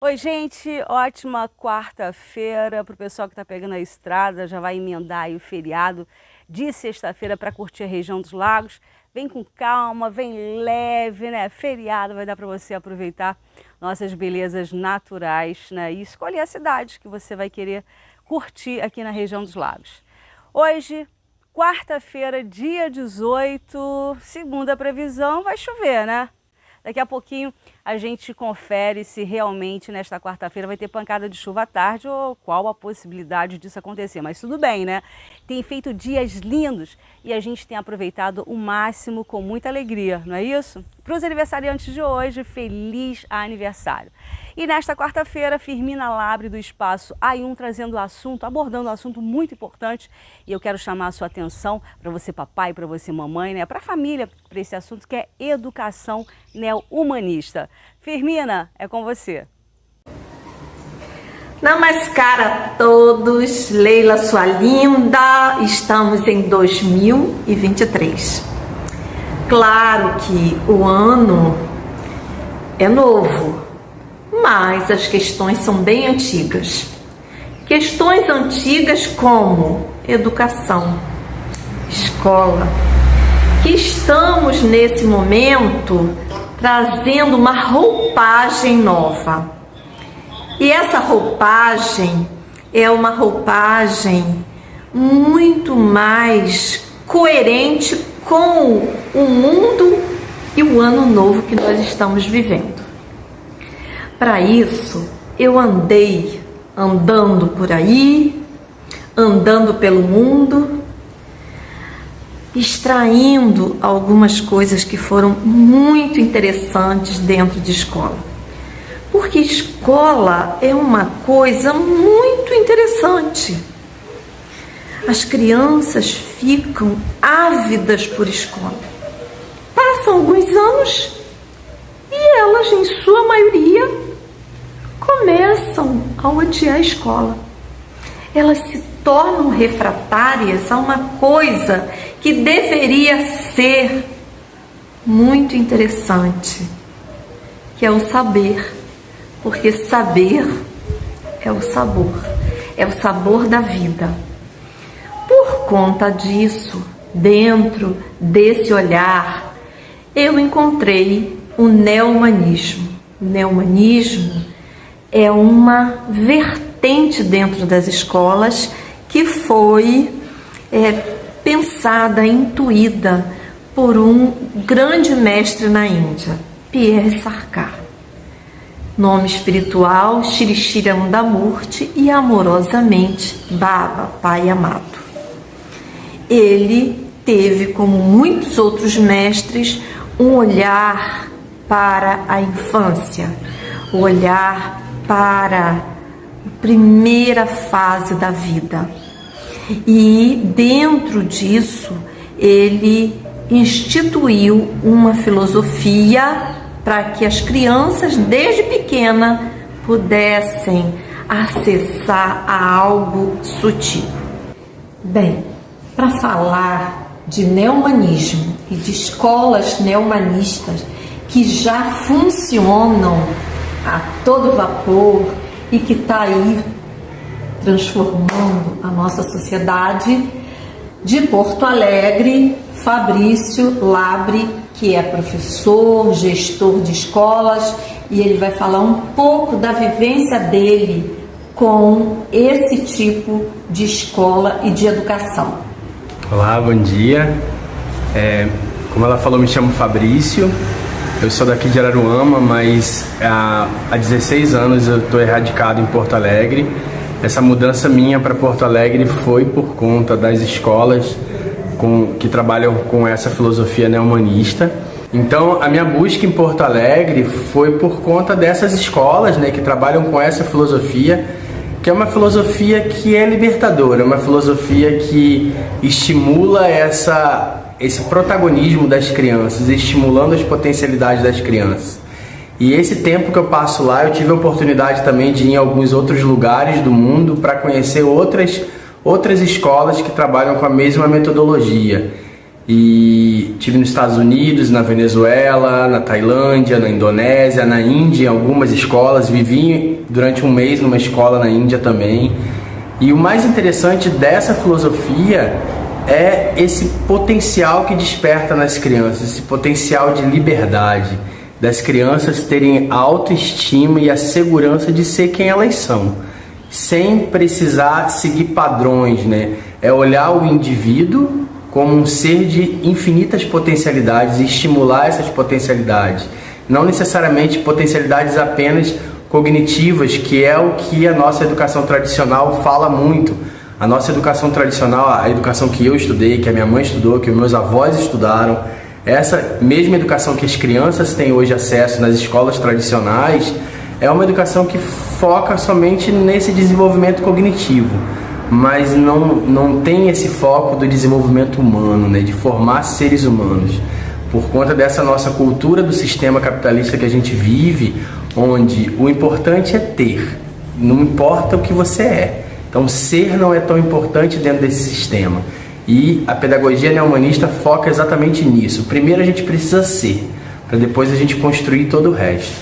Oi, gente, ótima quarta-feira para o pessoal que está pegando a estrada, já vai emendar aí o feriado de sexta-feira para curtir a região dos lagos. Vem com calma, vem leve, né? Feriado vai dar para você aproveitar nossas belezas naturais, né? E escolher a cidade que você vai querer curtir aqui na região dos lagos. Hoje, quarta-feira, dia 18, segundo a previsão, vai chover, né? Daqui a pouquinho a gente confere se realmente nesta quarta-feira vai ter pancada de chuva à tarde ou qual a possibilidade disso acontecer. Mas tudo bem, né? Tem feito dias lindos e a gente tem aproveitado o máximo com muita alegria, não é isso? Para os aniversariantes de hoje, feliz aniversário! E nesta quarta-feira, Firmina Labre do Espaço A1 trazendo o assunto, abordando um assunto muito importante, e eu quero chamar a sua atenção para você papai, para você mamãe, né? Para a família, para esse assunto que é educação neo-humanista. Firmina, é com você. Namaskar a todos, Leila sua linda, estamos em 2023. Claro que o ano é novo, mas as questões são bem antigas. Questões antigas como educação, escola, que estamos nesse momento trazendo uma roupagem nova. E essa roupagem é uma roupagem muito mais coerente com o mundo e o ano novo que nós estamos vivendo. Para isso, eu andando por aí, andando pelo mundo, extraindo algumas coisas que foram muito interessantes dentro de escola. Porque escola é uma coisa muito interessante. As crianças ficam ávidas por escola. Passam alguns anos e elas, em sua maioria, começam a odiar a escola. Elas se tornam refratárias a uma coisa que deveria ser muito interessante, que é o saber. Porque saber é o sabor da vida. Por conta disso, dentro desse olhar, eu encontrei o neo-humanismo. O neo-humanismo é uma vertente dentro das escolas que foi pensada, intuída por um grande mestre na Índia, Pierre Sarkar. Nome espiritual, Shri Shri Amundamurti, e amorosamente Baba, Pai Amado. Ele teve, como muitos outros mestres, um olhar para a infância, o olhar para a primeira fase da vida. E dentro disso, ele instituiu uma filosofia para que as crianças, desde pequena, pudessem acessar a algo sutil. Bem, para falar de neo-humanismo e de escolas neo-humanistas que já funcionam a todo vapor e que está aí transformando a nossa sociedade, de Porto Alegre, Fabrício Labre, que é professor, gestor de escolas, e ele vai falar um pouco da vivência dele com esse tipo de escola e de educação. Olá, bom dia. Como ela falou, me chamo Fabrício, eu sou daqui de Araruama, mas há 16 anos eu estou radicado em Porto Alegre. Essa mudança minha para Porto Alegre foi por conta das escolas que trabalham com essa filosofia neo-humanista. Então, a minha busca em Porto Alegre foi por conta dessas escolas, né, que trabalham com essa filosofia, que é uma filosofia que é libertadora, uma filosofia que estimula esse protagonismo das crianças, estimulando as potencialidades das crianças. E esse tempo que eu passo lá, eu tive a oportunidade também de ir em alguns outros lugares do mundo para conhecer outras escolas que trabalham com a mesma metodologia. e tive nos Estados Unidos, na Venezuela, na Tailândia, na Indonésia, na Índia, em algumas escolas. Vivi durante um mês numa escola na Índia também. E o mais interessante dessa filosofia é esse potencial que desperta nas crianças, esse potencial de liberdade, das crianças terem a autoestima e a segurança de ser quem elas são, sem precisar seguir padrões, né? É olhar o indivíduo como um ser de infinitas potencialidades e estimular essas potencialidades. Não necessariamente potencialidades apenas cognitivas, que é o que a nossa educação tradicional fala muito. A nossa educação tradicional, a educação que eu estudei, que a minha mãe estudou, que os meus avós estudaram, essa mesma educação que as crianças têm hoje acesso nas escolas tradicionais, é uma educação que foca somente nesse desenvolvimento cognitivo, mas não tem esse foco do desenvolvimento humano, né, de formar seres humanos. Por conta dessa nossa cultura do sistema capitalista que a gente vive, onde o importante é ter, não importa o que você é. Então, ser não é tão importante dentro desse sistema. E a pedagogia neohumanista foca exatamente nisso. Primeiro a gente precisa ser, para depois a gente construir todo o resto.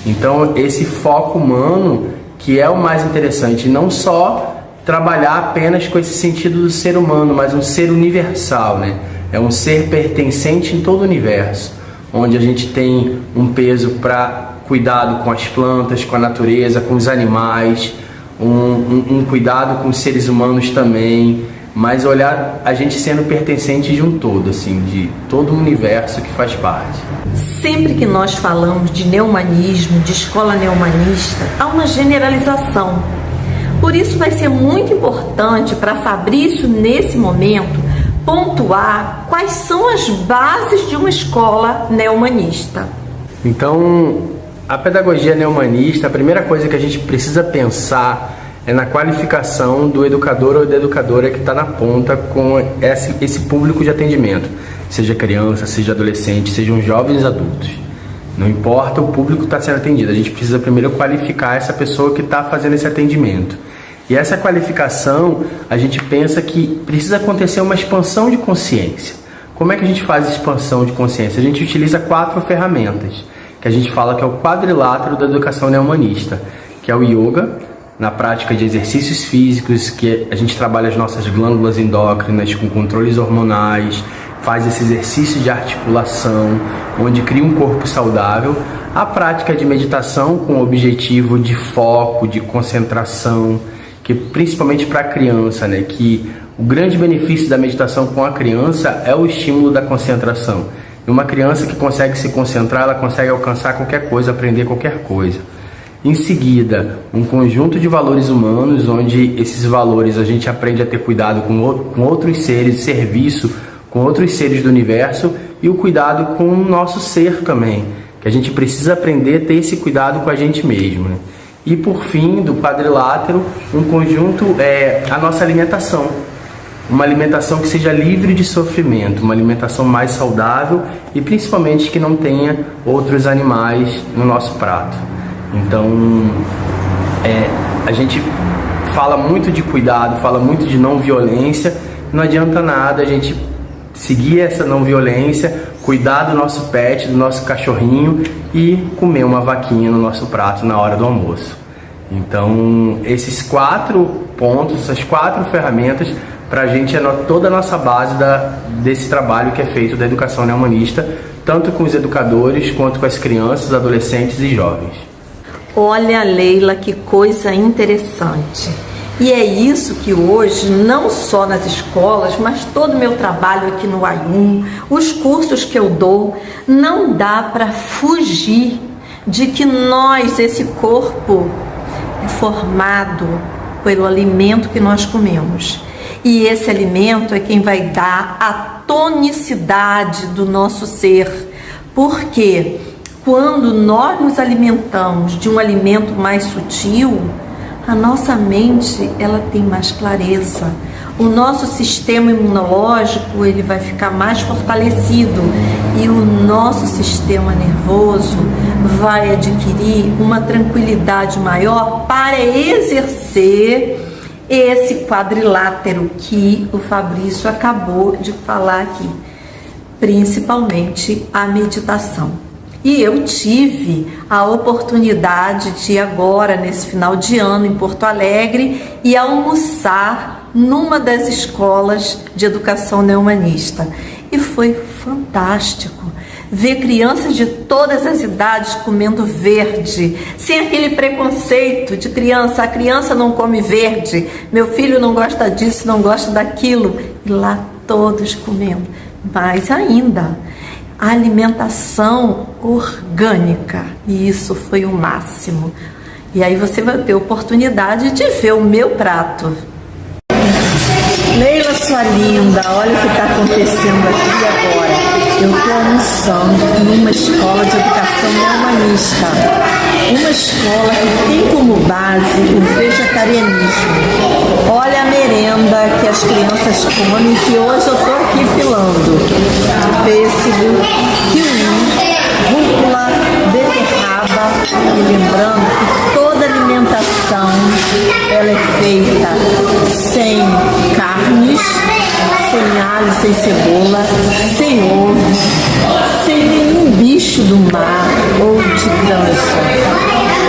Então, esse foco humano que é o mais interessante, não só trabalhar apenas com esse sentido do ser humano, mas um ser universal, né? É um ser pertencente em todo o universo, onde a gente tem um peso para cuidado com as plantas, com a natureza, com os animais, um cuidado com os seres humanos também, mas olhar a gente sendo pertencente de um todo, assim, de todo o universo que faz parte. Sempre que nós falamos de neohumanismo, de escola neohumanista, há uma generalização. Por isso vai ser muito importante para Fabrício, nesse momento, pontuar quais são as bases de uma escola neohumanista. Então, a pedagogia neohumanista, a primeira coisa que a gente precisa pensar é na qualificação do educador ou da educadora que está na ponta com esse público de atendimento, seja criança, seja adolescente, sejam jovens adultos. Não importa o público que está sendo atendido, a gente precisa primeiro qualificar essa pessoa que está fazendo esse atendimento. E essa qualificação, a gente pensa que precisa acontecer uma expansão de consciência. Como é que a gente faz expansão de consciência? A gente utiliza 4 ferramentas, que a gente fala que é o quadrilátero da educação neohumanista, que é o yoga, na prática de exercícios físicos, que a gente trabalha as nossas glândulas endócrinas com controles hormonais, faz esse exercício de articulação, onde cria um corpo saudável. A prática de meditação com o objetivo de foco, de concentração, que principalmente para a criança, né, que o grande benefício da meditação com a criança é o estímulo da concentração. E uma criança que consegue se concentrar, ela consegue alcançar qualquer coisa, aprender qualquer coisa. Em seguida, um conjunto de valores humanos, onde esses valores a gente aprende a ter cuidado com outros seres, serviço com outros seres do universo, e o cuidado com o nosso ser também, que a gente precisa aprender a ter esse cuidado com a gente mesmo, né? E por fim, do quadrilátero, um conjunto é a nossa alimentação. Uma alimentação que seja livre de sofrimento, uma alimentação mais saudável e principalmente que não tenha outros animais no nosso prato. Então, a gente fala muito de cuidado, fala muito de não violência, não adianta nada a gente seguir essa não violência, cuidar do nosso pet, do nosso cachorrinho e comer uma vaquinha no nosso prato na hora do almoço. Então, esses 4 pontos, essas 4 ferramentas, para a gente é toda a nossa base desse trabalho que é feito da educação neohumanista, tanto com os educadores quanto com as crianças, adolescentes e jovens. Olha, Leila, que coisa interessante. E é isso que hoje, não só nas escolas, mas todo o meu trabalho aqui no AIUM, os cursos que eu dou, não dá para fugir de que nós, esse corpo, é formado pelo alimento que nós comemos. E esse alimento é quem vai dar a tonicidade do nosso ser. Porque quando nós nos alimentamos de um alimento mais sutil, a nossa mente ela tem mais clareza. O nosso sistema imunológico ele vai ficar mais fortalecido e o nosso sistema nervoso vai adquirir uma tranquilidade maior para exercer esse quadrilátero que o Fabrício acabou de falar aqui. principalmente a meditação. E eu tive a oportunidade de agora, nesse final de ano, em Porto Alegre, e almoçar numa das escolas de educação neohumanista. E foi fantástico ver crianças de todas as idades comendo verde, sem aquele preconceito de criança, a criança não come verde, meu filho não gosta disso, não gosta daquilo, e lá todos comendo. Mais ainda, a alimentação orgânica, e isso foi o máximo. E aí você vai ter oportunidade de ver o meu prato. Leila, sua linda, olha o que está acontecendo aqui agora. Eu estou almoçando numa escola de educação neohumanista. Uma escola que tem como base o vegetarianismo. Olha a merenda que as crianças comem, que hoje eu estou aqui filando. Pêssego, kiwi, rúcula, beterraba. E lembrando que toda alimentação ela é feita sem carnes, sem alho, sem cebola, sem ovo, sem nenhum bicho do mar ou de granja.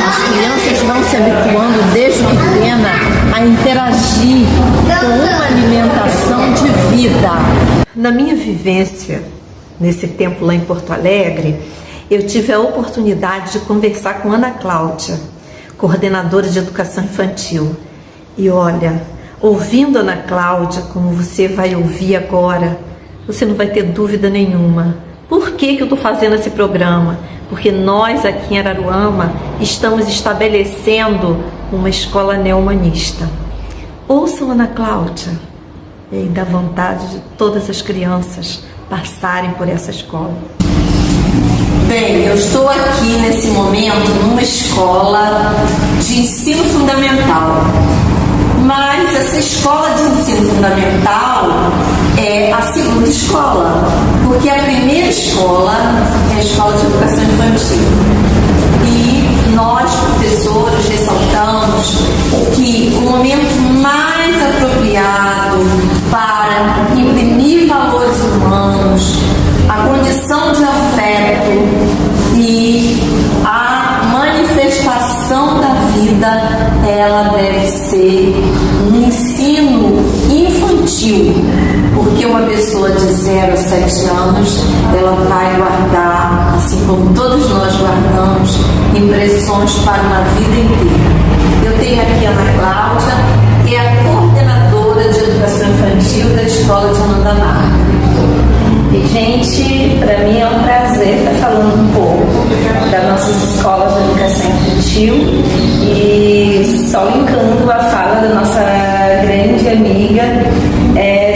As crianças vão se habituando desde pequena a interagir com uma alimentação de vida. Na minha vivência, nesse tempo lá em Porto Alegre, eu tive a oportunidade de conversar com Ana Cláudia, coordenadora de educação infantil. E olha, ouvindo Ana Cláudia, como você vai ouvir agora, você não vai ter dúvida nenhuma. Por que eu estou fazendo esse programa? Porque nós aqui em Araruama estamos estabelecendo uma escola neohumanista. Ouçam Ana Cláudia, e aí dá vontade de todas as crianças passarem por essa escola. Bem, eu estou aqui nesse momento numa escola de ensino fundamental. Mas essa escola de ensino fundamental é a segunda escola, porque a primeira escola é a escola de educação infantil. E nós, professores, ressaltamos que o momento mais apropriado para imprimir valores humanos, a condição de afeto e a manifestação da vida, ela deve ser um ensino infantil, porque uma pessoa de 0 a 7 anos, ela vai guardar, assim como todos nós guardamos, impressões para uma vida inteira. Eu tenho aqui a Ana Cláudia, que é a coordenadora de educação infantil da Escola de Mandamarca. E, gente, para mim é um prazer estar falando um pouco das nossas escolas de educação infantil e só linkando a fala da nossa grande amiga,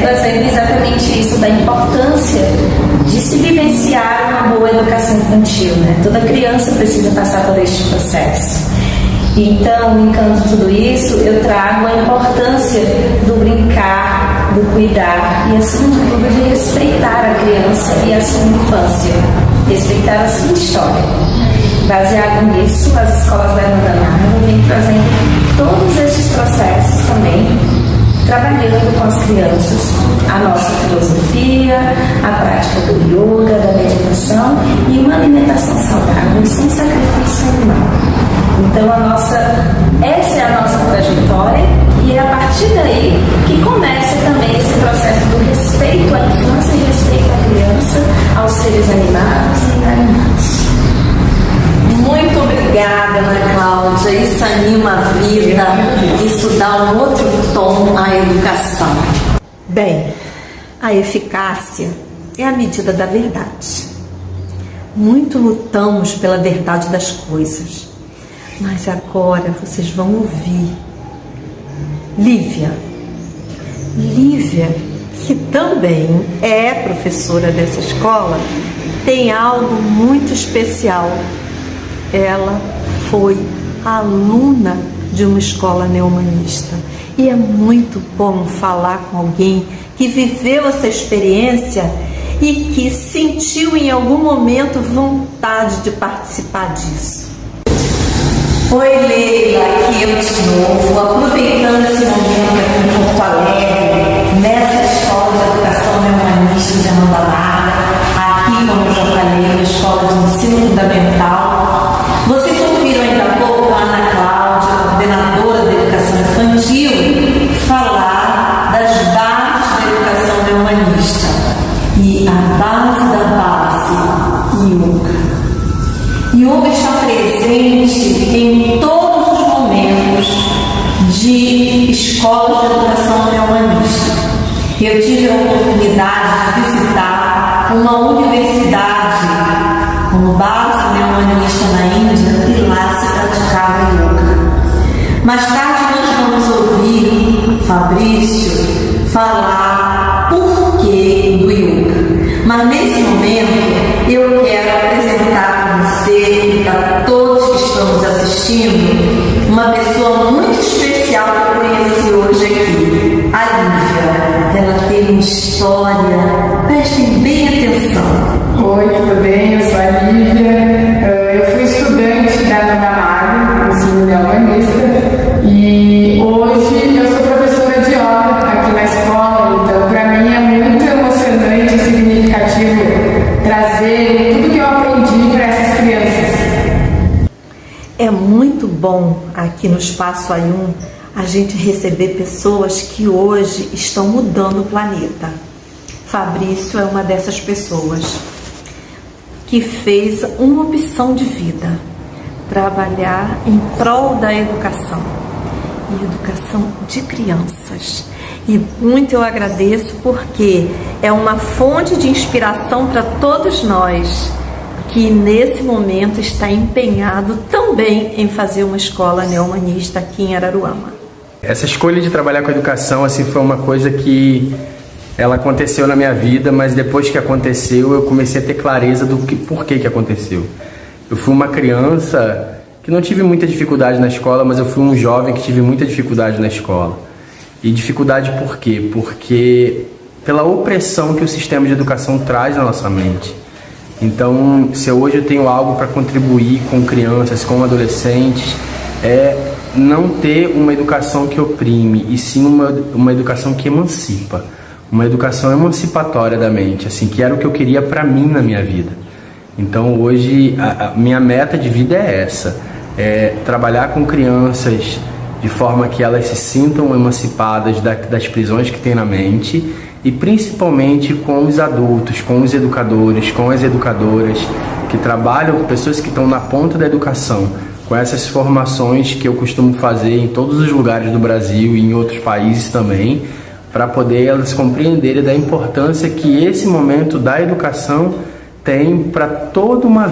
trazendo exatamente isso da importância de se vivenciar uma boa educação infantil, né? Toda criança precisa passar por este processo. Então, linkando tudo isso, eu trago a importância do brincar, do cuidar e, acima de tudo, de respeitar a criança e a sua infância, respeitar a sua história. Baseado nisso, as escolas da Mandamarca vêm trazendo todos esses processos também, trabalhando com as crianças a nossa filosofia, a prática do yoga, da meditação e uma alimentação saudável sem sacrifício animal. Então essa é a nossa trajetória e é a partir daí que começa também esse processo do respeito à infância e respeito à criança, aos seres animados e inanimados. Muito obrigada, Ana Cláudia. Isso anima a vida, isso dá um outro tom à educação. Bem, a eficácia é a medida da verdade. Muito lutamos pela verdade das coisas. Mas agora vocês vão ouvir Lívia, que também é professora dessa escola, tem algo muito especial. Ela foi aluna de uma escola neohumanista e é muito bom falar com alguém que viveu essa experiência e que sentiu em algum momento vontade de participar disso. Oi, Leila, aqui eu de novo, aproveitando esse momento aqui em Porto Alegre, nessa escola de educação neohumanista de Mandamarca, Mais tarde nós vamos ouvir Fabrício falar por que do yoga. Mas nesse momento eu quero apresentar para você e para todos que estão nos assistindo uma pessoa muito especial que eu conheci hoje aqui, a Lívia. Ela tem uma história, prestem bem atenção. Oi, tudo bem? Eu sou a Lívia. Eu fui estudante da Dona Mário, ensino de humanista, e hoje eu sou professora de yoga aqui na escola, então para mim é muito emocionante e significativo trazer tudo que eu aprendi para essas crianças. É muito bom aqui no Espaço Ayum a gente receber pessoas que hoje estão mudando o planeta. Fabrício é uma dessas pessoas que fez uma opção de vida, trabalhar em prol da educação, e educação de crianças. E muito eu agradeço porque é uma fonte de inspiração para todos nós que nesse momento está empenhado também em fazer uma escola neohumanista aqui em Araruama. Essa escolha de trabalhar com educação assim, foi uma coisa que ela aconteceu na minha vida, mas depois que aconteceu eu comecei a ter clareza do porquê que aconteceu. Eu fui uma criança que não tive muita dificuldade na escola, mas eu fui um jovem que tive muita dificuldade na escola. E dificuldade por quê? Porque pela opressão que o sistema de educação traz na nossa mente. Então, se hoje eu tenho algo para contribuir com crianças, com adolescentes, é não ter uma educação que oprime, e sim uma educação que emancipa. Uma educação emancipatória da mente, assim, que era o que eu queria para mim na minha vida. Então hoje a minha meta de vida é essa, é trabalhar com crianças de forma que elas se sintam emancipadas das prisões que tem na mente, e principalmente com os adultos, com os educadores, com as educadoras que trabalham, pessoas que estão na ponta da educação, com essas formações que eu costumo fazer em todos os lugares do Brasil e em outros países também, para poder elas compreenderem da importância que esse momento da educação tem para toda uma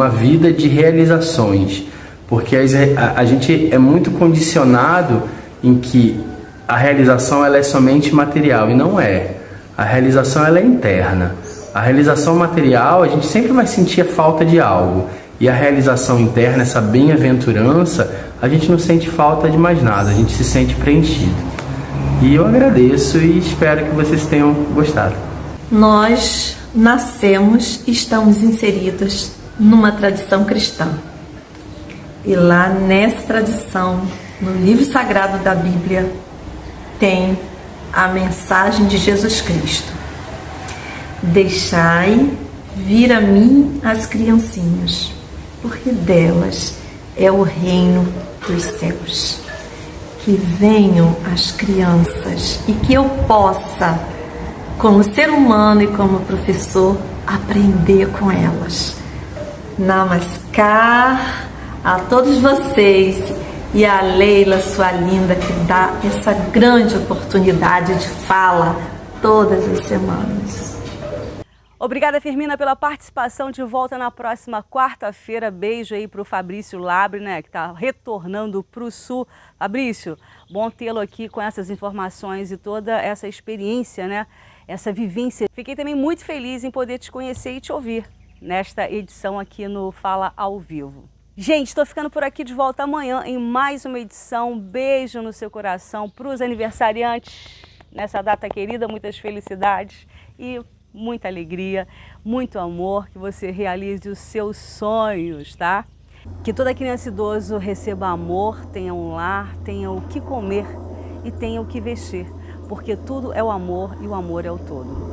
vida de realizações, porque a gente é muito condicionado em que a realização ela é somente material, e não é. A realização ela é interna. A realização material, a gente sempre vai sentir a falta de algo, e a realização interna, essa bem-aventurança, a gente não sente falta de mais nada, a gente se sente preenchido. E eu agradeço e espero que vocês tenham gostado. Nós nascemos e estamos inseridos numa tradição cristã. E lá nessa tradição, no livro sagrado da Bíblia, tem a mensagem de Jesus Cristo. Deixai vir a mim as criancinhas, porque delas é o reino dos céus. Que venham as crianças e que eu possa, como ser humano e como professor, aprender com elas. Namaskar a todos vocês e a Leila, sua linda, que dá essa grande oportunidade de fala todas as semanas. Obrigada, Firmina, pela participação. De volta na próxima quarta-feira. Beijo aí para o Fabrício Labre, né, que está retornando para o Sul. Fabrício, bom tê-lo aqui com essas informações e toda essa experiência, né, essa vivência. Fiquei também muito feliz em poder te conhecer e te ouvir nesta edição aqui no Fala ao Vivo. Gente, estou ficando por aqui, de volta amanhã em mais uma edição. Beijo no seu coração para os aniversariantes nessa data querida, muitas felicidades e muita alegria, muito amor, que você realize os seus sonhos, tá? Que toda criança e idoso receba amor, tenha um lar, tenha o que comer e tenha o que vestir, porque tudo é o amor e o amor é o todo.